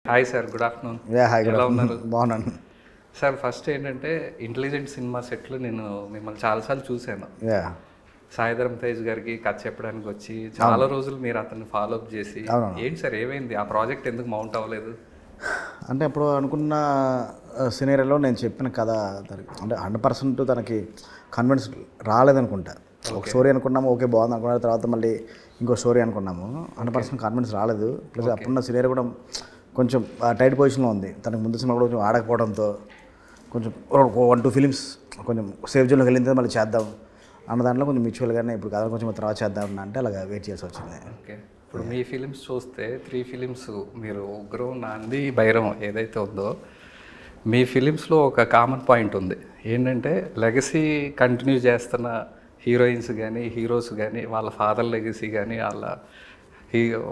Hi sir, good afternoon. Hi ఎలా ఉన్నారు? బాగున్నాను సార్, ఫస్ట్ ఏంటంటే ఇంటెలిజెంట్ సినిమా సెట్లు నేను మిమ్మల్ని చాలాసార్లు చూశాను. సాయిధరం తేజ్ గారికి కథ చెప్పడానికి వచ్చి చాలా రోజులు మీరు అతన్ని ఫాలో అప్ చేసి ఏంటి సార్ ఏమైంది? ఆ ప్రాజెక్ట్ ఎందుకు మౌంట్ అవ్వలేదు? అంటే అప్పుడు అనుకున్న సినేరియోలో నేను చెప్పిన కథ అంటే 100% తనకి కన్విన్స్ రాలేదనుకుంటా. ఒక స్టోరీ అనుకున్నాము, ఓకే బాగుంది అనుకున్న తర్వాత మళ్ళీ ఇంకో స్టోరీ అనుకున్నాము. 100% కన్విన్స్ రాలేదు. ప్లస్ అప్పుడున్న సినేరియో కూడా కొంచెం టైట్ పొజిషన్లో ఉంది. తనకు ముందు సినిమా కూడా కొంచెం ఆడకపోవడంతో కొంచెం 1-2 ఫిలిమ్స్ కొంచెం సేఫ్ జోన్లోకి వెళ్ళింది, మళ్ళీ చేద్దాం అన్న దాంట్లో కొంచెం మ్యూచువల్గానే ఇప్పుడు కథ కొంచెం తర్వాత చేద్దాం అంటే అలాగ వెయిట్ చేసి వచ్చింది. ఓకే, ఇప్పుడు మీ ఫిలిమ్స్ చూస్తే 3 ఫిలిమ్స్ మీరు ఉగ్రం, నాంది, భైరవం ఏదైతే ఉందో మీ ఫిలిమ్స్లో ఒక కామన్ పాయింట్ ఉంది. ఏంటంటే లెగసీ కంటిన్యూ చేస్తున్న హీరోయిన్స్ కానీ హీరోస్ కానీ వాళ్ళ ఫాదర్ లెగసీ కానీ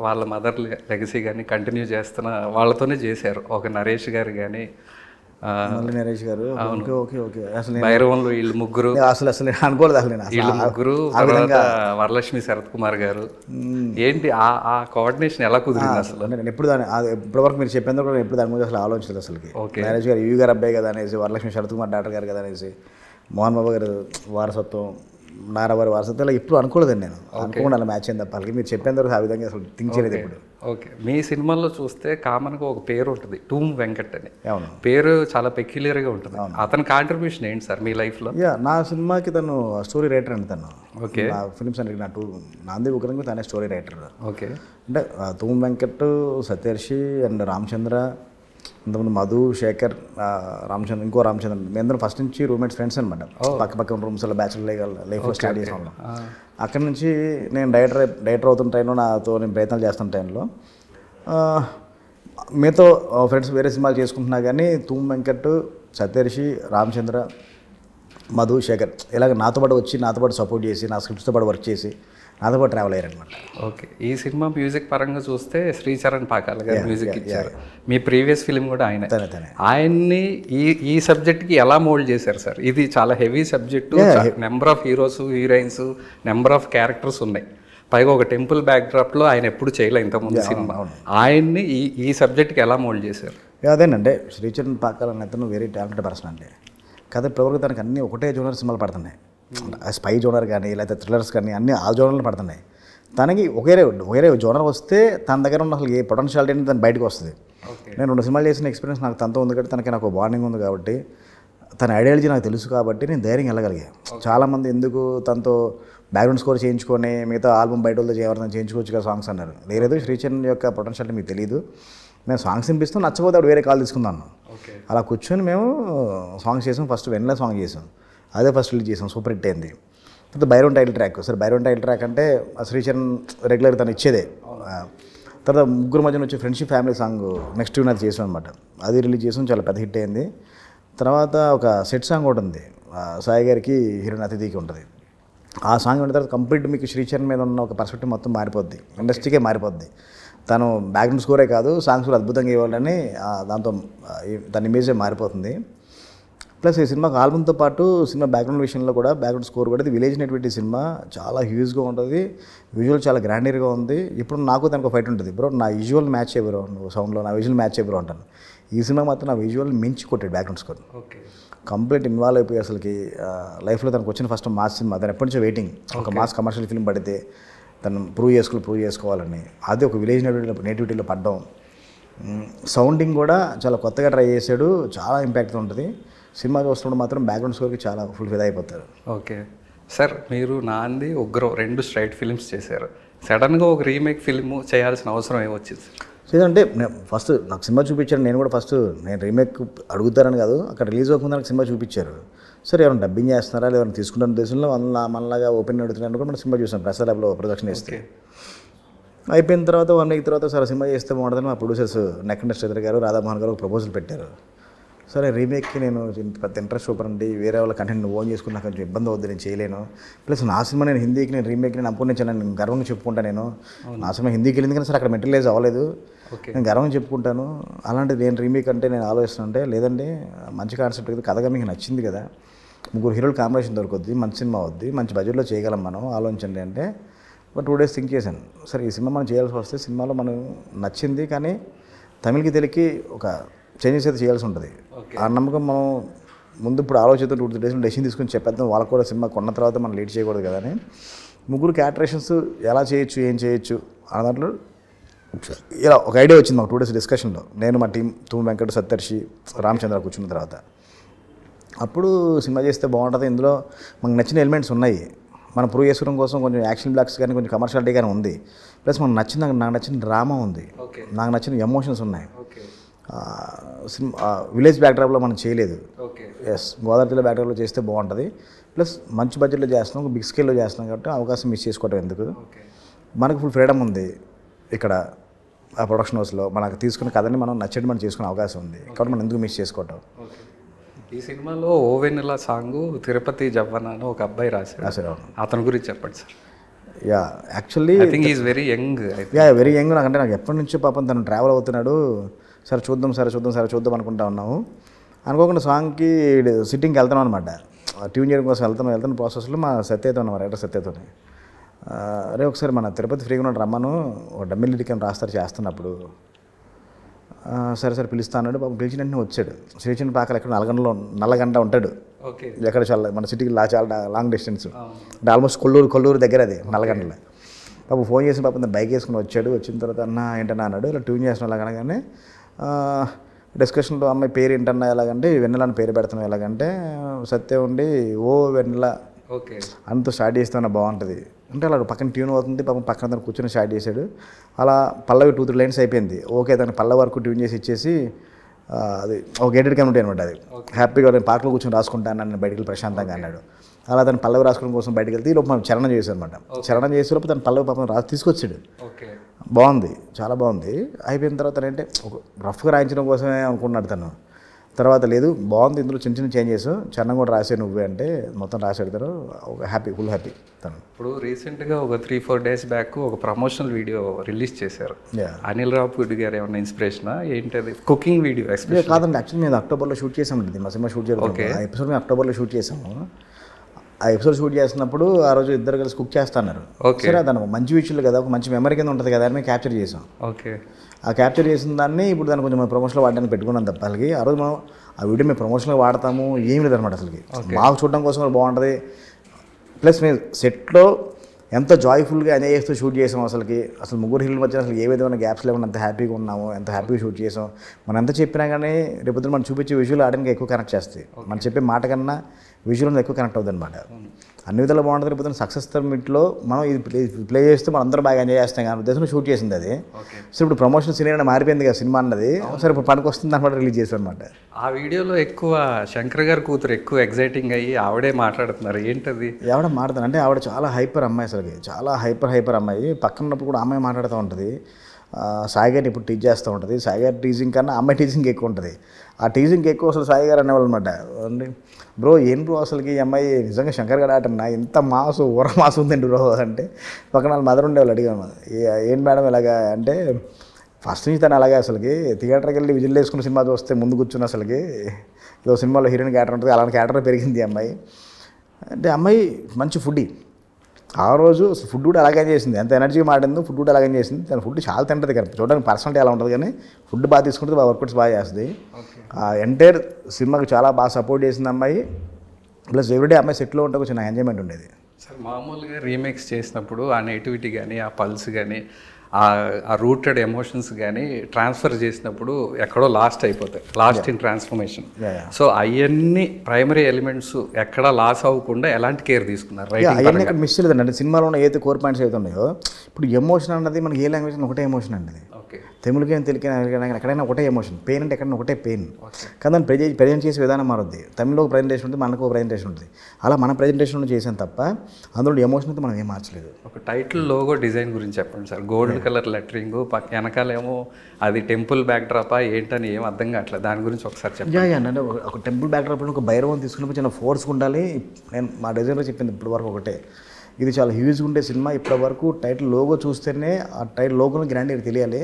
వాళ్ళ మదర్ లెగసీ కానీ కంటిన్యూ చేస్తున్న వాళ్ళతోనే చేశారు. ఒక నరేష్ గారు కానీ నరేష్ గారు ఓకే ఓకే అసలు భైరవంలో వీళ్ళు ముగ్గురు అసలు అనుకోలేదు. అసలు వీళ్ళు ముగ్గురు, తర్వాత వరలక్ష్మి శరత్ కుమార్ గారు, ఏంటి ఆ కోఆర్డినేషన్ ఎలా కుదిరింది అసలు? నేను ఎప్పుడు ఇప్పటివరకు మీరు చెప్పేందుకు కూడా ఎప్పుడు దాని గురించి అసలు ఆలోచించలేదు. అసలుకి నరేష్ గారు యువి గారు అబ్బాయి కదా అనేసి, వరలక్ష్మి శరత్ కుమార్ డాక్టర్ గారు కదా అనేసి, మోహన్ బాబు గారు వారసత్వం, నారావారి వారసత్వం ఇలా ఎప్పుడు అనుకోలేదండి. నేను అనుకోకుండా అలా మ్యాచ్ అయింది తప్ప మీరు చెప్పేందుకు ఆ విధంగా అసలు థింక్ చేయలేదు ఇప్పుడు. ఓకే, మీ సినిమాల్లో చూస్తే కామన్గా ఒక పేరు ఉంటుంది, టూమ్ వెంకట్ అని. అవును, పేరు చాలా పెక్యులర్గా ఉంటుంది. అతని కాంట్రిబ్యూషన్ ఏంటి సార్ మీ లైఫ్లో? నా సినిమాకి తను స్టోరీ రైటర్ అండి. తను ఓకే నా ఫిల్మ్స్ అంటే నాంది ఉగ్రంగా తనే స్టోరీ రైటర్. ఓకే, అంటే టూమ్ వెంకట్, సత్యర్షి అండ్ రామచంద్ర, ఇంతకుముందు మధు, శేఖర్, రామచంద్ర, ఇంకో రామచంద్ర, మీ అందరం ఫస్ట్ నుంచి రూమ్మేట్స్ ఫ్రెండ్స్ అనమాట. పక్క పక్కన రూమ్స్లో బ్యాచులర్ లైఫ్లో స్టార్ట్ చేసాం. అక్కడి నుంచి నేను డైరెక్టర్ అవుతున్న టైంలో నాతో నేను ప్రయత్నాలు చేస్తున్న టైంలో మీతో ఫ్రెండ్స్ వేరే సినిమాలు చేసుకుంటున్నా కానీ టూమ్ వెంకట్, సత్యర్షి, రామచంద్ర, మధు, శేఖర్ ఇలాగ నాతో పాటు వచ్చి నాతో పాటు సపోర్ట్ చేసి నా స్క్రిప్ట్స్తో పాటు వర్క్ చేసి నాతో పాటు ట్రావెల్ అయ్యారనమాట. ఓకే, ఈ సినిమా మ్యూజిక్ పరంగా చూస్తే శ్రీచరణ్ పాకాల గారు మ్యూజిక్ ఇచ్చారు. మీ ప్రీవియస్ ఫిలిం కూడా ఆయన్ని ఈ సబ్జెక్ట్కి ఎలా మోల్డ్ చేశారు సార్? ఇది చాలా heavy subject, number of heroes, heroines, number of characters ఉన్నాయి. పైగా ఒక టెంపుల్ బ్యాక్డ్రాప్లో ఆయన ఎప్పుడు చేయలేదు ఇంతకుముందు సినిమా. ఆయన్ని ఈ సబ్జెక్ట్కి ఎలా మోల్డ్ చేశారు? అదేనంటే శ్రీచరణ్ పాకాల అనే అతను వెరీ టాలెంటెడ్ పర్సన్ అండి. కదా ఇప్పటివరకు తనకు అన్ని ఒకటే జోనర్ సినిమాలు పడుతున్నాయి. స్పై జోనర్ కానీ లేకపోతే థ్రిల్లర్స్ కానీ అన్నీ ఆ జోనర్లు పడుతున్నాయి. తనకి ఒకే జోనర్ వస్తే తన దగ్గర ఉన్న అసలు ఏ పొటెన్షియాలిటీ అనేది తను బయటకు వస్తుంది. నేను 2 సినిమాలు చేసిన ఎక్స్పీరియన్స్ నాకు తనతో ఉంది కాబట్టి నాకు బాండింగ్ ఉంది కాబట్టి తన ఐడియాలజీ నాకు తెలుసు కాబట్టి నేను ధైర్యం వెళ్ళగలిగాను. చాలామంది ఎందుకు తనతో బ్యాక్గ్రౌండ్ స్కోర్ చేయించుకొని మిగతా ఆల్బమ్ బయట వాళ్ళతో ఎవరైనా చేయించుకోవచ్చు కదా సాంగ్స్ అన్నారు. లేదు, శ్రీచరణ్ యొక్క పొటెన్షియాలిటీ మీకు తెలియదు, మేము సాంగ్స్ వినిపిస్తాం, నచ్చకపోతే అప్పుడు వేరే కాల్ తీసుకుందాను. అలా కూర్చొని మేము సాంగ్స్ చేసాం. ఫస్ట్ వెన్నెల సాంగ్ చేసాం, అదే ఫస్ట్ రిలీజ్ చేసాం, సూపర్ హిట్ అయింది. తర్వాత భైరవం టైటిల్ ట్రాక్. సరే భైరవం టైటిల్ ట్రాక్ అంటే శ్రీచరణ్ రెగ్యులర్ తను ఇచ్చేదే. తర్వాత ముగ్గురు మధ్యన వచ్చే friendship family song next tune అది చేసాం అనమాట. అది రిలీజ్ చేసాం, చాలా పెద్ద హిట్ అయింది. తర్వాత ఒక సెట్ సాంగ్ ఒకటి ఉంది, సాయి గారికి హీరోయిన్ అతిథికి ఉంటుంది. ఆ సాంగ్ ఉన్న తర్వాత కంప్లీట్ మీకు శ్రీచరణ్ మీద ఉన్న ఒక పర్స్పెక్టివ్ మొత్తం మారిపోద్ది, ఇండస్ట్రీకే మారిపోద్ది. తను బ్యాక్గ్రౌండ్ స్కోరే కాదు సాంగ్స్ కూడా అద్భుతంగా ఇవ్వాలని దాంతో దాని ఇమేజే మారిపోతుంది. ప్లస్ ఈ సినిమాకి ఆల్బమ్తో పాటు సినిమా బ్యాక్గ్రౌండ్ విషయంలో కూడా బ్యాక్గ్రౌండ్ స్కోర్ కూడా ఇది విలేజ్ నెట్విటీ సినిమా చాలా హ్యూజ్గా ఉంటుంది, విజువల్ చాలా గ్రాండీర్గా ఉంది. ఇప్పుడు నాకు దానికి ఒక ఫైట్ ఉంటుంది, బ్రో నా విజువల్ మ్యాచ్ బ్రో, నువ్వు సౌండ్లో నా విజువల్ మ్యాచ్ బ్రో అంటాను. ఈ సినిమా మాత్రం నా విజువల్ మించి కొట్టాడు బ్యాక్గ్రౌండ్ స్కోర్. కంప్లీట్ ఇన్వాల్వ్ అయిపోయి అసలుకి లైఫ్లో తనకు వచ్చిన ఫస్ట్ మాస్ సినిమా. తను ఎప్పటి నుంచో వెయిటింగ్ ఒక మాస్ కమర్షియల్ ఫిల్మ్ పడితే తను ప్రూవ్ చేసుకోవాలని. అది ఒక విలేజ్ నేటివిటీలో పడ్డం. సౌండింగ్ కూడా చాలా కొత్తగా ట్రై చేశాడు, చాలా ఇంపాక్ట్ ఉంటుంది. సినిమా చూస్తున్నప్పుడు మాత్రం బ్యాక్గ్రౌండ్ స్కోర్కి చాలా ఫుల్ ఫిదా అయిపోతారు. ఓకే సార్, మీరు నాంది, ఉగ్రం 2 స్ట్రైట్ ఫిల్మ్స్ చేశారు. సడన్గా ఒక రీమేక్ ఫిల్మ్ చేయాల్సిన అవసరం ఏమొచ్చింది? అంటే ఫస్ట్ నాకు సినిమా చూపించారు, నేను కూడా ఫస్ట్ నేను రీమేక్ అడుగుతారని కాదు, అక్కడ రిలీజ్ అవ్వకుండా నాకు సినిమా చూపించారు. సరే ఎవరైనా డబ్బింగ్ చేస్తున్నారా లేదని తీసుకుంటున్న దేశంలో మనలాగా ఓపెన్ అడుగుతున్నాను కూడా మనం సినిమా చూసాం, ప్రసాద్ ల్యాబ్లో ప్రొడక్షన్ చేస్తే. అయిపోయిన తర్వాత 1 వీక్ తర్వాత సరే సినిమా చేస్తే బాగుంటుందని మా ప్రొడ్యూసర్స్ నెక్కండ శ్రీధర్ గారు, రాధామోహన్ గారు ఒక ప్రపోజల్ పెట్టారు. సరే రీమేక్కి నేను పెద్ద ఇంట్రెస్ట్ చూపరండి, వేరే వాళ్ళ కంటెంట్ ఓన్ చేసుకుని నాకు కొంచెం ఇబ్బంది అవుద్ది, నేను చేయలేను. ప్లస్ నా సినిమా నేను హిందీకి నేను రీమేక్ని నేను అప్పుడునించాను, నేను గర్వంగా చెప్పుకుంటాను. నేను నా సినిమా హిందీకి వెళ్ళింది కానీ సరే అక్కడ మెటీరియలైజ్ అవ్వలేదు, నేను గర్వంగా చెప్పుకుంటాను. అలాంటిది నేను రీమేక్ అంటే నేను ఆలోచిస్తుంటే లేదండి, మంచి కాన్సెప్ట్ కదా, కథగా మీకు నచ్చింది కదా, 3 హీరోలు కాంబినేషన్ దొరుకుద్ది, మంచి సినిమా అవుద్ది, మంచి బడ్జెట్లో చేయగలం మనం, ఆలోచించండి అంటే. ఒక 2 days థింక్ చేశాను. సరే ఈ సినిమా మనం చేయాల్సి వస్తే సినిమాలో మనం నచ్చింది కానీ తమిళకి తెలుగుకి ఒక చేంజెస్ అయితే చేయాల్సి ఉంటుంది. Okay. ఆ నమ్మకం మనం ముందు ఇప్పుడు ఆలోచిస్తూ 2-3 డేస్లో డెసిషన్ తీసుకొని చెప్పేద్దాం, వాళ్ళకు కూడా సినిమా కొన్న తర్వాత మనం లేట్ చేయకూడదు కదా అని ముగ్గురు క్యారెక్టరేషన్స్ ఎలా చేయొచ్చు, ఏం చేయొచ్చు అన్న దాంట్లో ఇలా ఒక ఐడియా వచ్చింది మాకు 2 డేస్ డిస్కషన్లో. నేను మా టీం తూము వెంకట, సత్తర్షి, రామచంద్ర కూర్చున్న తర్వాత అప్పుడు సినిమా చేస్తే బాగుంటుంది, ఇందులో మనకు నచ్చిన ఎలిమెంట్స్ ఉన్నాయి, మనం ప్రూవ్ చేసుకోవడం కోసం కొంచెం యాక్షన్ బ్లాక్స్ కానీ కొంచెం కమర్షియాలిటీ కానీ ఉంది, ప్లస్ మనకు నాకు నచ్చిన డ్రామా ఉంది, నాకు నచ్చిన ఎమోషన్స్ ఉన్నాయి. సినిమా విలేజ్ బ్యాక్డ్రాప్లో మనం చేయలేదు. ఎస్, గోదావరి జిల్లా బ్యాక్డ్రాప్లో చేస్తే బాగుంటుంది, ప్లస్ మంచి బడ్జెట్లో చేస్తున్నాం, బిగ్ స్కేల్లో చేస్తున్నాం కాబట్టి అవకాశం మిస్ చేసుకోవడం ఎందుకు, మనకు ఫుల్ ఫ్రీడమ్ ఉంది ఇక్కడ ఆ ప్రొడక్షన్ హౌస్లో, మనకు తీసుకున్న కథని మనం నచ్చేది మనం చేసుకునే అవకాశం ఉంది కాబట్టి మనం ఎందుకు మిస్ చేసుకోవటం. ఈ సినిమాలో ఓవెన్నెల సాంగ్ తిరుపతి జవ్వన అని ఒక అబ్బాయి రాశారు, అతని గురించి చెప్పండి sir. Yeah, actually I think is very young. Very young. నాకంటే నాకు ఎప్పటి నుంచో పాపం తను ట్రావెల్ అవుతున్నాడు, సరే చూద్దాం అనుకుంటా ఉన్నాము. అనుకోకుండా సాంగ్కి సిట్టింగ్కి వెళ్తాం అనమాట, ట్యూన్ చేయడం కోసం వెళ్తున్న ప్రాసెస్లో మా సత్యతో ఉన్నాం, రైటర్ సత్యతోని, అరే ఒకసారి మన తిరుపతి ఫ్రీగా ఉన్నాడు రమ్మను, ఒక డమ్మిల్ లిరిక్ అని రాస్తారు చేస్తున్నప్పుడు, సరే పిలుస్తా అన్నాడు. పాపం పిలిచిన వెంటనే వచ్చాడు. శ్రీచంద్ర పాకలు ఎక్కడ నల్లగంట ఉంటాడు, ఎక్కడ చాలా మన సిటీకి చాలా లాంగ్ డిస్టెన్స్, అంటే ఆల్మోస్ట్ కొల్లూరు దగ్గర అది నల్లగంటలో. పాపం ఫోన్ చేసి పాపం బైక్ వేసుకుని వచ్చాడు. వచ్చిన తర్వాత అన్న ఏంటన్నా అన్నాడు, ఇలా ట్యూన్ చేసిన అలాగనగానే డిస్కషన్లో అమ్మాయి పేరు ఏంటన్నా ఎలాగంటే వెన్నెల అని పేరు పెడుతున్నాం, ఎలాగంటే సత్యం ఉండి ఓ వెన్నెల అంతా స్టార్ట్ చేస్తామన్నా బాగుంటుంది అంటే అలా పక్కన ట్యూన్ అవుతుంది. పాపం పక్కన తను కూర్చొని స్టార్ట్ చేశాడు. అలా పల్లవి 2-3 లైన్స్ అయిపోయింది. ఓకే, దాన్ని పల్లవి వరకు ట్యూన్ చేసి ఇచ్చేసి అది ఒక గేటెడ్ కమ్యూనిటీ అనమాట. అది హ్యాపీగా నేను పార్క్లో కూర్చొని రాసుకుంటాను, నేను బయటికి ప్రశాంతంగా అన్నాడు. అలా తను పల్లవి రాసుకోవడం కోసం బయటకు వెళ్తే ఈలోపు మనం చరణం చేశాను అనమాట. చరణం చేసేలోపు తను పల్లవి పాపం తీసుకొచ్చాడు. బాగుంది, చాలా బాగుంది. అయిపోయిన తర్వాత ఏంటంటే ఒక రఫ్గా రాయించడం కోసమే అనుకున్నాడు తను. తర్వాత లేదు బాగుంది, ఇందులో చిన్న చేంజెస్, చరణం కూడా రాసే నువ్వే అంటే మొత్తం రాసాడు తను. ఒక ఫుల్ హ్యాపీ తను. ఇప్పుడు రీసెంట్గా ఒక 3-4 డేస్ బ్యాక్ ఒక ప్రమోషనల్ వీడియో రిలీజ్ చేశారు. అనిల్ రావుపూడి గారు ఏమన్నా ఇన్స్పిరేషనా ఏంటది? కుకింగ్ వీడియో కాదండి, యాక్చువల్లీ మేము అక్టోబర్లో షూట్ చేసామండి మా సినిమా షూట్ చేయడం. ఆ ఎపిసోడ్ మేము అక్టోబర్లో షూట్ చేసాము. ఆ ఎపిసోడ్ షూట్ చేస్తున్నప్పుడు ఆ రోజు ఇద్దరు కలిసి కుక్ చేస్తున్నారు. సరే దాని మంచి విషయాలు కదా, ఒక మంచి మెమరీ కింద ఉంటుంది కదా అని మేము క్యాప్చర్ చేసాం. ఆ క్యాప్చర్ చేసిన దాన్ని ఇప్పుడు దాన్ని కొంచెం ప్రమోషన్లో వాడడానికి పెట్టుకున్నాం తప్ప అసలుకి ఆ రోజు మనం ఆ వీడియో మేము ప్రమోషన్లో వాడతాము ఏం లేదనమాట. అసలుకి మాకు చూడడం కోసం బాగుంటుంది, ప్లస్ మేము సెట్లో ఎంత జాయ్ఫుల్గా ఎంజాయ్ చేస్తూ షూట్ చేసాం. అసలు ముగ్గురు హీరోల మధ్య అసలు ఏ విధమైన గ్యాప్స్ లేకుండా ఎంత హ్యాపీగా ఉన్నాము, ఎంత హ్యాపీగా షూట్ చేసాం. మనం ఎంత చెప్పినా కానీ రేపు మనం చూపించే విజువల్ ఆడియన్కి ఎక్కువ కనెక్ట్ చేస్తాయి. మనం చెప్పే మాట కన్నా విజువల్ ఎక్కువ కనెక్ట్ అవుతుంది అనమాట. అన్ని విధాలు బాగుంటుంది. రేపు సక్సెస్ మీట్లో మనం ఇది ప్లే చేస్తూ మనం అందరూ బాగా ఎంజాయ్ చేస్తాం కానీ ఉద్దేశంలో షూట్ చేసింది అది. సో ఇప్పుడు ప్రమోషన్ సినిమా మారిపోయింది కదా సినిమా అన్నది, సరే ఇప్పుడు పనికి వస్తుంది అనమాట, రిలీజ్ చేసాం అనమాట. ఆ వీడియోలో ఎక్కువ శంకర్ గారి కూతురు ఎక్కువ ఎగ్జైటింగ్ అయ్యి ఆవిడే మాట్లాడుతున్నారు, ఏంటది? ఆవిడ మాట్లాడుతాను అంటే ఆవిడ చాలా హైపర్ అమ్మాయి, అసలుకి చాలా హైపర్ అమ్మాయి. పక్కన ఉన్నప్పుడు కూడా అమ్మాయి మాట్లాడుతూ ఉంటుంది. సాయి గారిని ఇప్పుడు టీచ్ చేస్తూ ఉంటుంది. సాయి గారి టీచింగ్ కన్నా అమ్మాయి టీచింగ్ ఎక్కువ ఉంటుంది. ఆ టీచింగ్ ఎక్కువ అసలు సాయి గారు అనేవాళ్ళు అనమాట. బ్రో ఏం బ్రో అసలుకి ఈ అమ్మాయి నిజంగా శంకర్ గారు ఆటన్నా ఎంత ఊర మాసు ఉందండి బ్రో అంటే పక్కన వాళ్ళ మదర్ ఉండేవాళ్ళు. అడిగాను ఏం మేడం ఇలాగా అంటే ఫస్ట్ నుంచి తను అలాగే అసలుకి థియేటర్కి వెళ్ళి విజిల్ వేసుకున్న సినిమా చూస్తే ముందు కూర్చుని అసలుకి ఏదో సినిమాలో హీరోయిన్ క్యారెక్టర్ ఉంటుంది అలాంటి క్యారెక్టర్ పెరిగింది ఈ అమ్మాయి. అంటే అమ్మాయి మంచి ఫుడ్డీ. ఆ రోజు ఫుడ్ కూడా అలాగే చేసింది, ఎంత ఎనర్జీ మాడిందో ఫుడ్ కూడా అలాగే చేసింది. తన ఫుడ్ చాలా తింటుంది కదా, చూడడానికి పర్సనాలిటీ అలా ఉంటుంది కానీ ఫుడ్ బాగా తీసుకుంటుంది, బాగా వర్కౌట్స్ బాగా చేస్తుంది. ఎంటైర్ సినిమాకి చాలా బాగా సపోర్ట్ చేసింది అమ్మాయి. ప్లస్ ఎవ్రీడే అమ్మాయి సెట్లో ఉంటే కొంచెం ఎంజాయ్మెంట్ ఉండేది. సార్ మామూలుగా రీమేక్స్ చేసినప్పుడు ఆ నేటివిటీ కానీ ఆ పల్స్ కానీ ఆ రూటెడ్ ఎమోషన్స్ కానీ ట్రాన్స్ఫర్ చేసినప్పుడు ఎక్కడో లాస్ట్ అయిపోతాయి, లాస్ట్ ఇన్ ట్రాన్స్ఫర్మేషన్. సో అవన్నీ ప్రైమరీ ఎలిమెంట్స్ ఎక్కడ లాస్ అవ్వకుండా ఎలాంటి కేర్ తీసుకున్నారు? అవన్నీ ఇక్కడ మిస్ లేదండి. అంటే సినిమాలో ఉన్న ఏదైతే కోర్ పాయింట్స్ అయితే ఉన్నాయో, ఇప్పుడు ఎమోషన్ అన్నది మనకి ఏ లాంగ్వేజ్ ఒకటే ఎమోషన్ అండి. తెలుగుకి తెలుగుకి ఎక్కడైనా ఒకటే ఎమోషన్, పెయిన్ అంటే ఎక్కడైనా ఒకటే పెయిన్. కానీ దాన్ని ప్రజెంట్ చేసే విధానం మారుద్ది. తమిళ్లో ప్రజెంటేషన్ ఉంటుంది, మనకు ప్రజెంటేషన్ ఉంటుంది. అలా మన ప్రజెంటేషన్ చేసాం తప్ప అందులో ఎమోషన్ అయితే మనం ఏం మార్చలేదు. ఒక టైటిల్ లోగో డిజైన్ గురించి చెప్పండి సార్. గోల్డ్ కలర్ లెటరింగ్, వెనకాలేమో అది టెంపుల్ బ్యాక్ డ్రాపా ఏంటని ఏం అర్థం కావట్లేదు, దాని గురించి ఒకసారి చెప్పండి. అంటే ఒక టెంపుల్ బ్యాక్ డ్రాప్ ఒక భైరవం తీసుకున్నప్పుడు చిన్న ఫోర్స్ ఉండాలి. నేను మా డిజైన్లో చెప్పింది ఇప్పటి వరకు ఒకటే, ఇది చాలా హ్యూజ్గా ఉండే సినిమా. ఇప్పటి వరకు టైటిల్ లోగో చూస్తేనే ఆ టైటిల్ లోగోని గ్రాండ్గా తెలియాలి.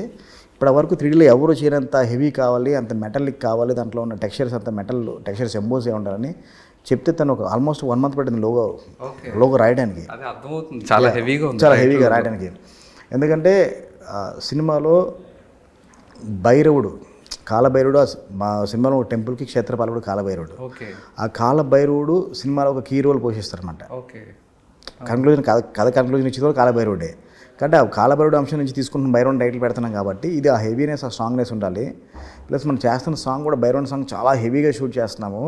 ఇప్పటి వరకు 3Dలో ఎవరు చేయనంత హెవీ కావాలి, అంత మెటలిక్ కావాలి, దాంట్లో ఉన్న టెక్స్చర్స్ అంత మెటల్ టెక్స్చర్స్ ఎంబోస్ ఏ ఉండాలని చెప్తే తను ఒక ఆల్మోస్ట్ 1 month పట్టింది లోగో రాయడానికి. చాలా హెవీగా రాయడానికి. ఎందుకంటే సినిమాలో భైరవుడు, కాలభైరవుడు మా సినిమాలో ఒక టెంపుల్కి క్షేత్రపాలకుడు కాలభైరవుడు. ఓకే. ఆ కాలభైరవుడు సినిమాలో ఒక కీ రోల్ పోషిస్తారనమాట. ఓకే. కన్క్లూజన్ కథ కన్క్లూజన్ ఇచ్చేది కూడా కాలభైరవుడే. కాబట్టి ఆ కాలభైరవుడు అంశం నుంచి తీసుకుంటున్న భైరవుని టైటిల్ పెడుతున్నాం కాబట్టి ఇది ఆ హెవీనెస్, ఆ స్ట్రాంగ్నెస్ ఉండాలి. ప్లస్ మనం చేస్తున్న సాంగ్ కూడా భైరవుని సాంగ్ చాలా హెవీగా షూట్ చేస్తున్నాము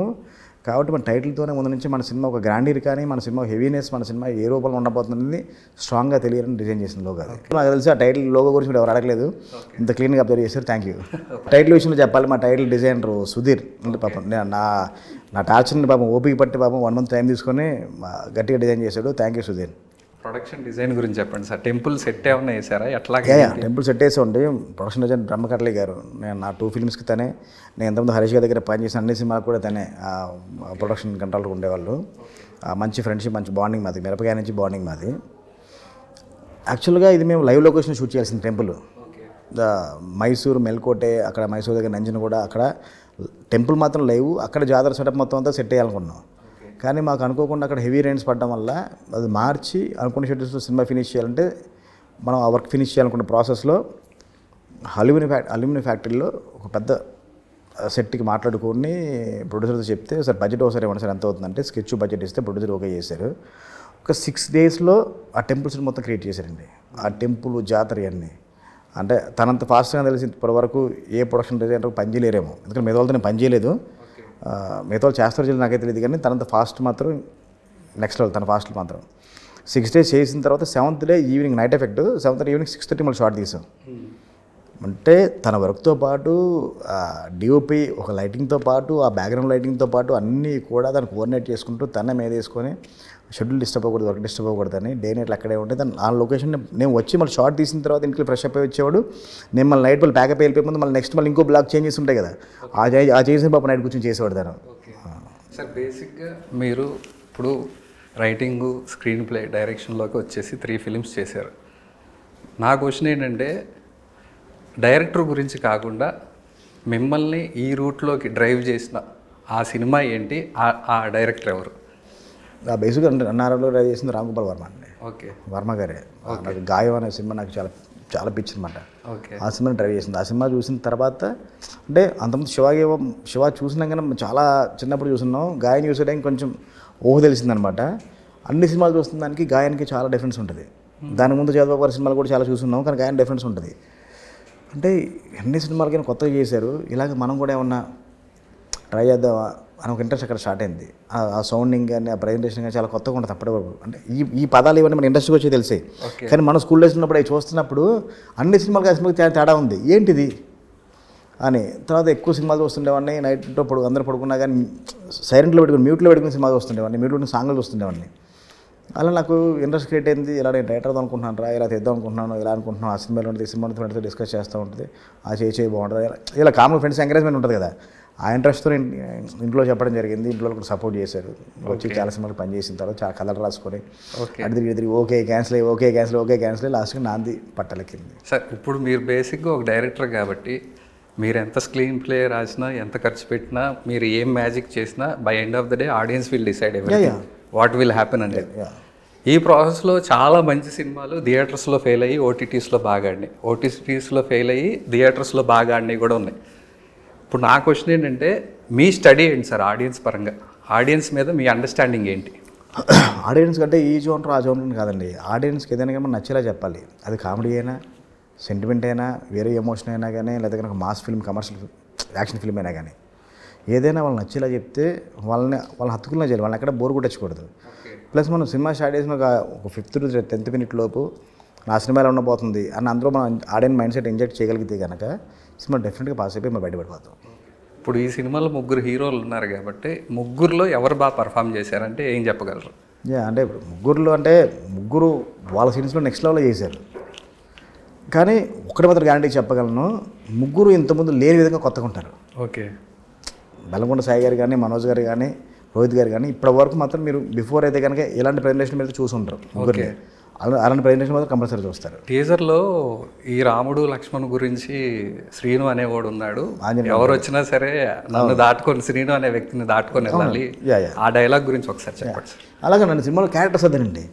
కాబట్టి మన టైటిల్తోనే ముందు నుంచి మన సినిమా ఒక గ్రాండీర్ కానీ, మన సినిమా హెవీనెస్, మన సినిమా ఏ రూపంలో ఉండబోతుందని స్ట్రాంగ్గా తెలియాలని డిజైన్ చేసిన లోగో అది. నాకు తెలిసి ఆ టైటిల్ లోగో గురించి కూడా ఎవరు అడగలేదు, ఇంత క్లీన్గా అబ్జర్వ్ చేశారు. Thank you. టైటిల్ విషయంలో చెప్పాలి, మా టైటిల్ డిజైనర్ సుధీర్ అంటే పాపం నా టార్చర్ని పాపం ఓపిక పట్టి పాపం 1 month టైం తీసుకొని గట్టిగా డిజైన్ చేశాడు. Thank you Sudheer. Production design గురించి చెప్పండి సార్. టెంపుల్ సెట్ ఏమన్నా వేసారా? ఎట్లా? టెంపుల్ సెట్ వేసి ఉండి ప్రొడక్షన్ డిజైన్ బ్రహ్మకట్లే గారు. నేను నా 2 filmsకి తనే, నేను ఎంతమంది హరీష్ గారి దగ్గర పనిచేసిన అన్ని సినిమాలకు కూడా తనే ప్రొడక్షన్ కంట్రోల్గా ఉండేవాళ్ళు. మంచి ఫ్రెండ్షిప్, మంచి బాండింగ్ మాది, మిరపకాయ నుంచి బాండింగ్ మాది. యాక్చువల్గా ఇది మేము లైవ్ లొకేషన్ షూట్ చేయాల్సిన టెంపుల్ మైసూరు మెల్కోటే, అక్కడ మైసూరు దగ్గర నంజన్ కూడా, అక్కడ టెంపుల్ మాత్రం లైవ్, అక్కడ జాతర సెటప్ మొత్తం అంతా సెట్ చేయాలనుకున్నాం. కానీ మాకు అనుకోకుండా అక్కడ హెవీ రైన్స్ పడడం వల్ల అది మార్చి అనుకున్న షెడ్యూల్స్లో సినిమా ఫినిష్ చేయాలంటే మనం ఆ వర్క్ ఫినిష్ చేయాలనుకున్న ప్రాసెస్లో అల్యూమినియం ఫ్యాక్టరీలో ఒక పెద్ద సెట్కి మాట్లాడుకొని ప్రొడ్యూసర్తో చెప్తే సార్ బడ్జెట్ ఒకసారి ఇవ్వండి సార్ ఎంత అవుతుందంటే స్కెచ్ బడ్జెట్ ఇస్తే ప్రొడ్యూసర్ ఓకే చేశారు. ఒక 6 daysలో ఆ టెంపుల్స్ మొత్తం క్రియేట్ చేశారండి. ఆ టెంపుల్ జాతర అన్నీ అంటే తనంత ఫాస్ట్గా తెలిసి ఇప్పటివరకు ఏ ప్రొడక్షన్ డిజైనర్ పని చేయలేరేమో, ఎందుకంటే మిగతా వాళ్ళతో నేను పని చేయలేదు, మిగతా వాళ్ళు చేస్తారు చేయలేదు నాకైతే తెలియదు, కానీ తనంత ఫాస్ట్ మాత్రం నెక్స్ట్ లెవెల్, తన ఫాస్ట్ మాత్రం 6 days చేసిన తర్వాత 7th day evening night effect 7th day evening 6:30 మళ్ళీ షార్ట్ తీసాం. అంటే తన వర్క్తో పాటు డిఓపి ఒక లైటింగ్తో పాటు ఆ బ్యాక్గ్రౌండ్ లైటింగ్తో పాటు అన్నీ కూడా దాన్ని కోఆర్డినేట్ చేసుకుంటూ తన మీద వేసుకొని షెడ్యూల్ డిస్టర్బ్ అవ్వకూడదు, వర్క్ డిస్టర్బ్ అవ్వకూడదని డే నైట్లు అక్కడే ఉంటే దాన్ని ఆ లొకేషన్ నేను వచ్చి మళ్ళీ షార్ట్ తీసిన తర్వాత ఇంటికి ఫ్రెష్ అప్ అయి వచ్చేవాడు. నేను మళ్ళీ నైట్ మళ్ళీ ప్యాకప్ వెళ్ళిపోయే ముందు మళ్ళీ నెక్స్ట్ మళ్ళీ ఇంకో బ్లాక్ చేంజెస్ ఉంటాయి కదా, ఆ చేసిన పాప నైట్ కూర్చొని చేసేవాడు దాన్ని. సార్ బేసిక్గా మీరు ఇప్పుడు రైటింగు, స్క్రీన్ ప్లే, డైరెక్షన్లోకి వచ్చేసి 3 films చేశారు. నా క్వశ్చన్ ఏంటంటే డైరెక్టర్ గురించి కాకుండా మిమ్మల్ని ఈ రూట్లోకి డ్రైవ్ చేసిన ఆ సినిమా ఏంటి, ఆ డైరెక్టర్ ఎవరు? బేసిక్గా అన్నారంలో డ్రైవ్ చేసింది రామ్ గోపాల్ వర్మ అండి. ఓకే. వర్మ గారే. నాకు గాయం అనే సినిమా నాకు చాలా చాలా పిచ్చి అనమాట. ఓకే. ఆ సినిమాని డ్రైవ్ చేసింది. ఆ సినిమా చూసిన తర్వాత అంటే అంతకుముందు శివ చూసినాం కానీ చాలా చిన్నప్పుడు చూస్తున్నాం, గాయం చూసే టైం కొంచెం ఊహ తెలిసిందనమాట. అన్ని సినిమాలు చూస్తున్న దానికి గాయానికి చాలా డిఫరెన్స్ ఉంటుంది. దాని ముందు చంద్రబాబు గారి సినిమాలు కూడా చాలా చూస్తున్నాం, కానీ గాయం డిఫరెన్స్ ఉంటుంది. అంటే అన్ని సినిమాలకైనా కొత్తగా చేశారు, ఇలాగ మనం కూడా ఏమన్నా ట్రై చేద్దామా అని ఒక ఇంట్రెస్ట్ అక్కడ స్టార్ట్ అయింది. ఆ సౌండింగ్ కానీ ఆ ప్రజెంటేషన్ కానీ చాలా కొత్తగా ఉంటుంది అప్పటి వరకు. అంటే ఈ పదాలు ఇవన్నీ మన ఇండస్ట్రీకి వచ్చి తెలిసాయి, కానీ మనం స్కూల్ డేస్ ఉన్నప్పుడు అవి చూస్తున్నప్పుడు అన్ని సినిమాలకి ఆ సినిమాకి తేడా ఉంది ఏంటిది అని. తర్వాత ఎక్కువ సినిమాలు చూస్తుండేవాడిని, నైట్లో అందరూ పడుకున్నా కానీ సైలెంట్లో పెట్టుకుని మ్యూట్లో పెట్టుకుని సినిమాలు చూస్తుండేవాడిని, మ్యూట్లో పెట్టుకుని సాంగ్లు చూస్తుండేవాడిని. అలా నాకు ఇంట్రెస్ట్ క్రియేట్ అయింది. ఇలా నేను రైటర్ అవుదాం అనుకుంటున్నాను రా, ఇలా తెద్దాం అనుకుంటున్నాను, ఇలా అనుకుంటున్నాను, ఆ సినిమాలో ఉంటుంది, సినిమాతో ఫ్రెండ్స్తో డిస్కస్ చేస్తూ ఉంటుంది, ఆ చేయి బాగుంటుంది, ఇలా కామన్ ఫ్రెండ్స్ ఎంకరేజ్మెంట్ ఉంటుంది కదా. ఆ ఇంట్రెస్ట్తో ఇంట్లో చెప్పడం జరిగింది. ఇంట్లో కూడా సపోర్ట్ చేశారు. వచ్చి చాలా సినిమాలు పనిచేసిన తర్వాత చాలా కథలు రాసుకొని అటు తిరిగి ఓకే క్యాన్సిల్ లాస్ట్గా నాంది పట్టలెక్కింది. సార్ ఇప్పుడు మీరు బేసిక్గా ఒక డైరెక్టర్ కాబట్టి మీరు ఎంత స్క్రీన్ ప్లే రాసినా, ఎంత ఖర్చు పెట్టినా, మీరు ఏం మ్యాజిక్ చేసినా by end of the day audience will decide what will happen అంటే. ఈ ప్రాసెస్లో చాలా మంచి సినిమాలు థియేటర్స్లో ఫెయిల్ అయ్యి ఓటీటీస్లో బాగా ఆడినాయి, ఓటీటీస్లో ఫెయిల్ అయ్యి థియేటర్స్లో బాగా ఆడినాయి కూడా ఉన్నాయి. ఇప్పుడు నా క్వశ్చన్ ఏంటంటే మీ స్టడీ ఏంటి సార్ ఆడియన్స్ పరంగా? ఆడియన్స్ మీద మీ అండర్స్టాండింగ్ ఏంటి? ఆడియన్స్ కంటే ఈ జోనర్ ఆ జోనర్ కాదండి, ఆడియన్స్కి ఏదైనా కానీ మనం నచ్చేలా చెప్పాలి. అది కామెడీ అయినా, సెంటిమెంట్ అయినా, వేరే ఎమోషన్ అయినా కానీ, లేదా కనుక mass film, commercial action film అయినా కానీ ఏదైనా వాళ్ళు నచ్చేలా చెప్తే వాళ్ళని హత్తుకున్నా చేయాలి, వాళ్ళని ఎక్కడ బోర్ కొట్టచ్చుకూడదు. ప్లస్ మనం సినిమా స్టార్ట్ చేసిన ఒక 5th to 10th minute లోపు నా సినిమాలో ఉండబోతుంది అని అందులో మనం ఆడియన్ మైండ్ సెట్ ఇంజెక్ట్ చేయగలిగితే కనుక సినిమా డెఫినెట్గా పాస్ అయిపోయి మనం బయటపడిపోతాం. ఇప్పుడు ఈ సినిమాలో 3 హీరోలు ఉన్నారు కాబట్టి 3లో ఎవరు బాగా పర్ఫామ్ చేశారంటే ఏం చెప్పగలరు? అంటే ఇప్పుడు ముగ్గురు వాళ్ళ సీన్స్లో నెక్స్ట్ లెవెల్లో చేశారు. కానీ ఒక్కటి మాత్రం గ్యారంటీ చెప్పగలను, ముగ్గురు ఇంతకుముందు లేని విధంగా కొత్తగా ఉంటారు. ఓకే. బెల్లంకొండ సాయి గారు కానీ, మనోజ్ గారు కానీ, రోహిత్ గారు కానీ ఇప్పటి వరకు మాత్రం మీరు బిఫోర్ అయితే కనుక ఎలాంటి ప్రజెంటేషన్ మీద చూసి ఉంటారు. ముగ్గురిని అలాంటి ప్రజెంటేషన్ మాత్రం కంపల్సరీ చూస్తారు. టీజర్లో ఈ రాముడు లక్ష్మణ్ గురించి శ్రీను అనేవాడు ఉన్నాడు, ఎవరు వచ్చినా సరే నన్ను దాటుకొని, శ్రీను అనే వ్యక్తిని దాటుకొని వెళ్ళాలి, ఆ డైలాగ్ గురించి ఒకసారి చెప్పండి సార్. అలాగే నన్ను సినిమాలో క్యారెక్టర్స్ అదేనండి.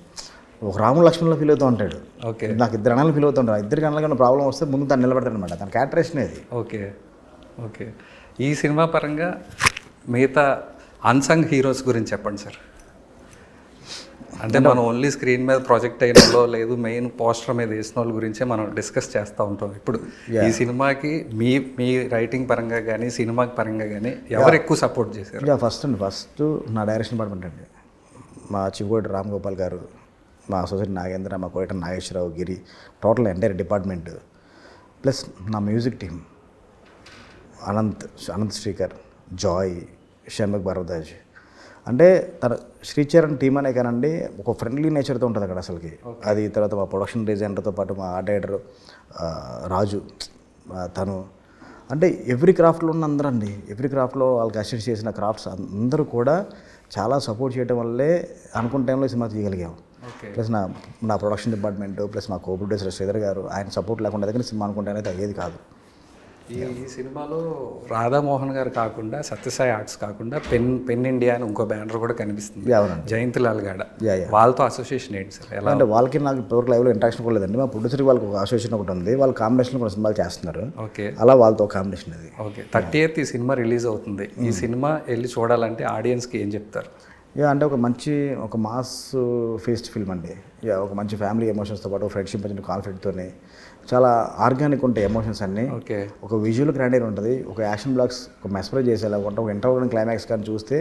ఒక రాముడు లక్ష్మణ్లో ఫీల్ అవుతూ ఉంటాడు. ఓకే. నాకు ఇద్దరు అన్నలు ఫీల్ అవుతుంటారు. ఇద్దరికి అన్నలు ప్రాబ్లం వస్తే ముందు తను నిలబడతాడు అనమాట. తన క్యారెక్టరేషన్ అది. ఓకే. ఓకే. ఈ సినిమా పరంగా మిగతా అన్సంగ్ హీరోస్ గురించి చెప్పండి సార్. అంటే మనం ఓన్లీ స్క్రీన్ మీద ప్రాజెక్ట్ అయిన వాళ్ళు లేదు మెయిన్ పోస్టర్ మీద వేసిన వాళ్ళ గురించే మనం డిస్కస్ చేస్తూ ఉంటాం. ఇప్పుడు ఈ సినిమాకి మీ రైటింగ్ పరంగా కానీ సినిమాకి పరంగా కానీ ఎవరు ఎక్కువ సపోర్ట్ చేశారు? ఫస్ట్ నా డైరెక్షన్ డిపార్ట్మెంట్ అండి. మా చివకోటి రామ్ గోపాల్ గారు, మా అసోసియేట్ నాగేంద్ర, మా Kota Nageswara Rao, Giri, total entire department, plus నా music team Ananth Srikar, Joy, Shamyak Bharadwaj. అంటే తన శ్రీచరణ్ టీమ్ అనే కానండి ఒక ఫ్రెండ్లీ నేచర్తో ఉంటుంది అక్కడ అసలుకి. అది తర్వాత మా ప్రొడక్షన్ డిజైనర్తో పాటు మా ఆర్ట్ డైరెక్టర్ రాజు, తను అంటే ఎవ్రీ క్రాఫ్ట్లో ఉన్న అందరూ అండి, ఎవ్రీ క్రాఫ్ట్లో వాళ్ళకి అసిస్ట్ చేసిన క్రాఫ్ట్స్ అందరూ కూడా చాలా సపోర్ట్ చేయడం వల్లే అనుకున్న టైంలో సినిమా తీయగలిగాం. ప్లస్ నా ప్రొడక్షన్ డిపార్ట్మెంట్ ప్లస్ మా కో ప్రొడ్యూసర్ శ్రీధర్ గారు, ఆయన సపోర్ట్ లేకుండా దగ్గర సినిమా అనుకుంటే అయ్యేది కాదు. ఈ సినిమాలో రాధామోహన్ గారు కాకుండా సత్యసాయి ఆర్ట్స్ కాకుండా పెన్ ఇండియా అని ఇంకో బ్యానర్ కూడా కనిపిస్తుంది, జయంత్ లాల్ గాడ. వాళ్ళతో అసోసియేషన్ ఏంటి సార్? ఎలా అంటే వాళ్ళకి నాకు ఇప్పటివరకు లైవ్లో ఇంట్రాక్షన్ కూడా లేదండి. మా ప్రొడ్యూసర్కి వాళ్ళకి ఒక అసోసియేషన్ ఒకటి ఉంది, వాళ్ళ కాంబినేషన్ కూడా సినిమాలు చేస్తున్నారు. ఓకే. అలా వాళ్ళతో కాంబినేషన్ అది. ఓకే. 30th ఈ సినిమా రిలీజ్ అవుతుంది. ఈ సినిమా వెళ్ళి చూడాలంటే ఆడియన్స్కి ఏం చెప్తారు? అంటే ఒక మాస్ ఫేస్ట్ ఫిల్మ్ అండి. ఒక మంచి ఫ్యామిలీ ఎమోషన్స్తో పాటు ఫ్రెండ్షిప్ మధ్య కాన్ఫ్లిక్ట్తోనే చాలా ఆర్గానిక్ ఉంటాయి ఎమోషన్స్ అన్నీ. ఓకే. ఒక విజువల్ గ్రాండీర్ ఉంటుంది, ఒక యాక్షన్ బ్లాక్స్ ఒక మెస్పరైజ్ చేసేలా ఉంటుంది, ఒక ఇంటర్వ్యూ క్లైమాక్స్ కానీ చూస్తే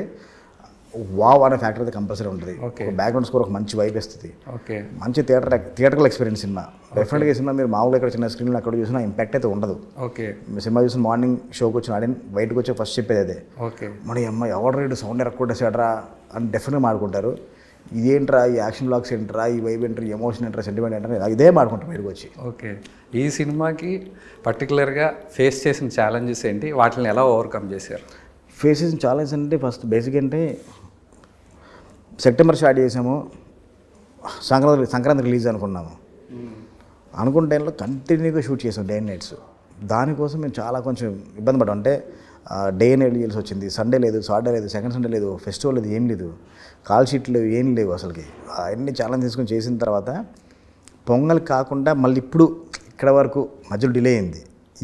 వావ్ అనే ఫ్యాక్టర్ అయితే కంపల్సరీ ఉంటుంది. ఒక బ్యాక్గ్రౌండ్ స్కోర్ ఒక మంచి వైబ్ ఇస్తుంది. ఓకే. మంచి థియేటర్కల్ ఎక్స్పీరియన్స్ సినిమా. డెఫినెట్గా సినిమా మీరు మామూలుగా ఇక్కడ చిన్న స్క్రీన్లో అక్కడ చూసినా ఇంపాక్ట్ అయితే ఉండదు. ఓకే. సినిమా చూసిన మార్నింగ్ షోకి వచ్చిన ఆడియన్ బయటకు వచ్చి ఫస్ట్ చెప్పేది అదే, ఓకే మన అమ్మాయి ఎవరు రేటు సౌండ్ ఎరక్కొట్టేసాడరా అని డెఫినెట్గా మాడుకుంటారు. ఇదేంట్రా, ఈ యాక్షన్ బ్లాక్స్ ఏంట్రా, ఈ వైబ్ ఏంట్రా, ఈ ఎమోషన్ ఏంట్రా, సెంటిమెంట్ ఏంట్రా, ఇదే మాడుకుంటారు బయటకు వచ్చి. ఓకే. ఈ సినిమాకి పర్టికులర్గా ఫేస్ చేసిన ఛాలెంజెస్ ఏంటి, వాటిని ఎలా ఓవర్కమ్ చేశారు? ఫేస్ చేసిన ఛాలెంజ్ అంటే ఫస్ట్ బేసిక్ అంటే సెప్టెంబర్ స్టార్ట్ చేసాము, సంక్రాంతి రిలీజ్ అనుకున్నాము. అనుకున్న టైంలో కంటిన్యూగా షూట్ చేసాం డే అండ్ నైట్స్. దానికోసం మేము చాలా కొంచెం ఇబ్బంది పడ్డాం. అంటే డే అండ్ నైట్ చేయాల్సి వచ్చింది. సండే లేదు, సాటర్డే లేదు, సెకండ్ సండే లేదు, ఫెస్టివల్ లేదు, ఏం లేదు, కాల్ షీట్లు ఏం లేవు అసలుకి. అవన్నీ ఛాలెంజ్ తీసుకొని చేసిన తర్వాత పొంగల్ కాకుండా మళ్ళీ ఇప్పుడు ఇక్కడ వరకు మధ్యలో డిలే అయింది.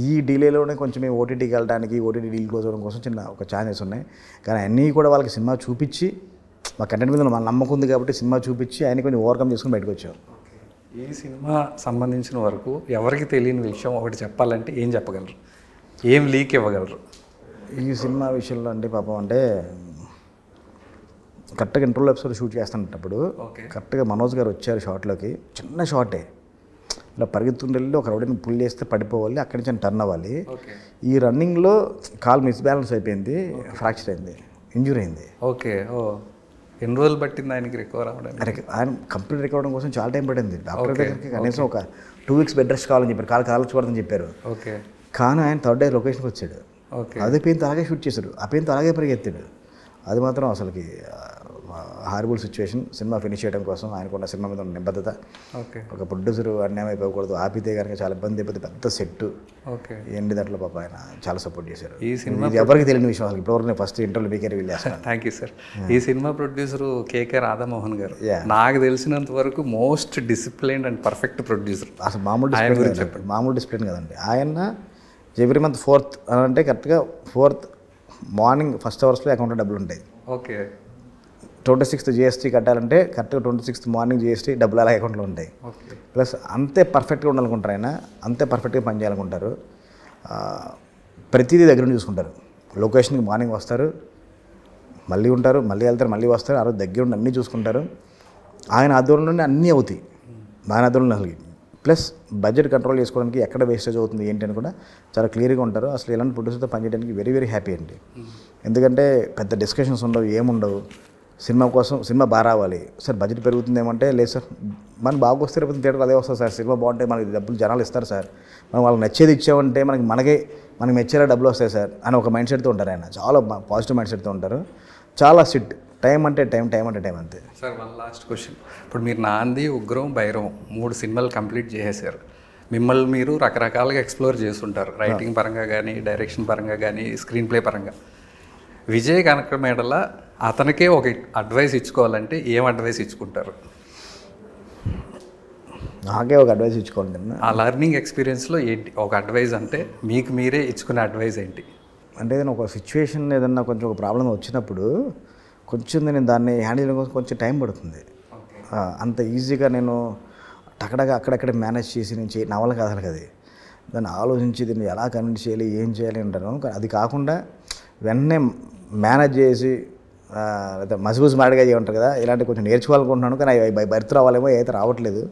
ఈ డిలేలోనే కొంచెం మేము ఓటీటీకి వెళ్ళడానికి, ఓటీటీ డీల్ క్లోజ్ అవ్వడం కోసం చిన్న ఒక ఛాన్సెస్ ఉన్నాయి. కానీ అన్నీ కూడా వాళ్ళకి సినిమా చూపించి, మా కంటెంట్ మీద మన నమ్మకం ఉంది కాబట్టి సినిమా చూపించి ఆయన కొంచెం ఓవర్కమ్ చేసుకుని బయటకు వచ్చాం. ఈ సినిమా సంబంధించిన వరకు ఎవరికి తెలియని విషయం ఒకటి చెప్పాలంటే ఏం చెప్పగలరు, ఏం లీక్ ఇవ్వగలరు? ఈ సినిమా విషయంలో అంటే పాపం అంటే కరెక్ట్గా ఇంటర్వ్యూ ఎపిసోడ్ షూట్ చేస్తున్నప్పుడు కరెక్ట్గా మనోజ్ గారు వచ్చారు షాట్లోకి. చిన్న షాటే, ఇలా పరిగెత్తుకుంటూ వెళ్ళి ఒక రౌడీని పుల్ చేస్తే పడిపోవాలి, అక్కడి నుంచి టర్న్ అవ్వాలి. ఈ రన్నింగ్లో కాల్ మిస్బ్యాలెన్స్ అయిపోయింది, ఫ్రాక్చర్ అయింది, ఇంజూరీ అయింది. ఓకే. ఎన్ని రోజులు పట్టింది ఆయనకి రికవర్ అవ్వడానికి? ఆయన కంప్లీట్ రికవర్ అవ్వడం కోసం చాలా టైం పడింది. డాక్టర్ దగ్గరికి కనీసం ఒక 2 weeks బెడ్ రెస్ట్ కావాలని చెప్పారు, కాల్చకూడదని చెప్పారు. ఓకే. కానీ ఆయన 3rd day లొకేషన్కి వచ్చాడు. అదే పెయిన్తో అలాగే షూట్ చేశాడు, ఆ పెయిన్తో అలాగే పరిగెత్తాడు. అది మాత్రం అసలుకి హారిబుల్ సిచ్యువేషన్. సినిమా ఫినిష్ చేయడం కోసం ఆయనకున్న సినిమా మీద ఉన్న నిబద్ధత. ఓకే. ఒక ప్రొడ్యూసర్ అన్యాయం అయిపోకూడదు, ఆపితే కనుక చాలా ఇబ్బంది అయిపోతే పెద్ద సెట్. ఓకే. ఏంటి దాంట్లో పాప ఆయన చాలా సపోర్ట్ చేశారు. ఈ సినిమా ఎవరికి తెలియని విషయం అసలు ఇప్పటివరకు నేను ఫస్ట్ ఇంటర్వ్యూ మీకే రివీల్ చేస్తాను. Thank you sir. ఈ సినిమా ప్రొడ్యూసర్ కేకే రాధామోహన్ గారు నాకు తెలిసినంత వరకు most disciplined and perfect producer. అసలు మామూలు డిసిప్లిన్ కదండి. ఆయన ఎవ్రీ మంత్ 4th అని అంటే కరెక్ట్గా 4th మార్నింగ్ ఫస్ట్ అవర్స్లో అకౌంట్లో డబ్బులు ఉంటాయి. ఓకే. 26th GST కట్టాలంటే కరెక్ట్గా 26th మార్నింగ్ GST డబ్బులు అలా అకౌంట్లో ఉంటాయి. ప్లస్ అంతే పర్ఫెక్ట్గా ఉండాలనుకుంటారు ఆయన, అంతే పర్ఫెక్ట్గా పనిచేయాలనుకుంటారు. ప్రతిదీ దగ్గర నుండి చూసుకుంటారు. లొకేషన్కి మార్నింగ్ వస్తారు, మళ్ళీ ఉంటారు, మళ్ళీ వెళ్తారు, మళ్ళీ వస్తారు. ఆ రోజు దగ్గర ఉండి అన్నీ చూసుకుంటారు. ఆయన ఆధ్వర్యంలోనే అన్నీ అవుతాయి, ఆయన ఆధ్వర్యంలో అసలు. ప్లస్ బడ్జెట్ కంట్రోల్ చేసుకోవడానికి ఎక్కడ వేస్టేజ్ అవుతుంది ఏంటి అని కూడా చాలా క్లియర్గా ఉంటారు. అసలు ఇలాంటి ప్రొడ్యూసర్తో పనిచేయడానికి వెరీ వెరీ హ్యాపీ అండి. ఎందుకంటే పెద్ద డిస్కషన్స్ ఉండవు, ఏముండవు. సినిమా కోసం సినిమా బాగా రావాలి సార్, బడ్జెట్ పెరుగుతుందేమంటే లేదు సార్, మనం బాగా వస్తే రేపు థియేటర్లో అదే వస్తుంది సార్, సినిమా బాగుంటే మనకి డబ్బులు జనాలు ఇస్తారు సార్, మనం వాళ్ళకి నచ్చేది ఇచ్చామంటే మనకి మెచ్చేలా డబ్బులు వస్తాయి సార్ అని ఒక మైండ్ సెట్తో ఉంటారు. ఆయన చాలా పాజిటివ్ మైండ్ సెట్తో ఉంటారు. చాలా సిట్, టైం అంటే టైం అంతే. Sir one last question. ఇప్పుడు మీరు నాంది, ఉగ్రం, భైరవం 3 సినిమాలు కంప్లీట్ చేసేసారు. మిమ్మల్ని మీరు రకరకాలుగా ఎక్స్ప్లోర్ చేస్తుంటారు, రైటింగ్ పరంగా కానీ, డైరెక్షన్ పరంగా కానీ, స్క్రీన్ ప్లే పరంగా. విజయ్ కనకమేడల అతనికే ఒక అడ్వైస్ ఇచ్చుకోవాలంటే ఏం అడ్వైస్ ఇచ్చుకుంటారు? నాకే ఒక అడ్వైస్ ఇచ్చుకోవాలి నేను. ఆ లెర్నింగ్ ఎక్స్పీరియన్స్లో ఏంటి ఒక అడ్వైజ్ అంటే మీకు మీరే ఇచ్చుకునే అడ్వైజ్ ఏంటి? అంటే ఏదైనా ఒక సిచ్యువేషన్ ఏదన్నా కొంచెం ఒక ప్రాబ్లం వచ్చినప్పుడు కొంచెం నేను దాన్ని హ్యాండిల్ చేయడం కోసం కొంచెం టైం పడుతుంది. అంత ఈజీగా నేను టకటగా అక్కడక్కడ మేనేజ్ చేసి నుంచి నా వల్ల కాదు అది. దాన్ని ఆలోచించి దీన్ని ఎలా కన్విన్స్ చేయాలి, ఏం చేయాలి అంటాను. అది కాకుండా వెంటనే మేనేజ్ చేసి లేదా మసిబూసి మాడిగా ఉంటారు కదా, ఇలాంటి కొంచెం నేర్చుకోవాలనుకుంటున్నాను. కానీ అవి బయట రావాలేమో అయితే రావట్లేదు.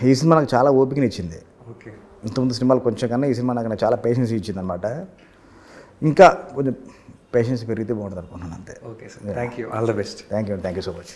ఈ సినిమా నాకు చాలా ఓపికనిచ్చింది. ఓకే. ఇంతకుముందు సినిమాలు కొంచెం కన్నా ఈ సినిమా నాకు చాలా పేషెన్స్ ఇచ్చింది అనమాట. ఇంకా కొంచెం పేషెన్స్ పెరిగితే బాగుంటుంది అనుకుంటున్నాను అంతే. Okay sir, thank you, all the best. Thank you so much.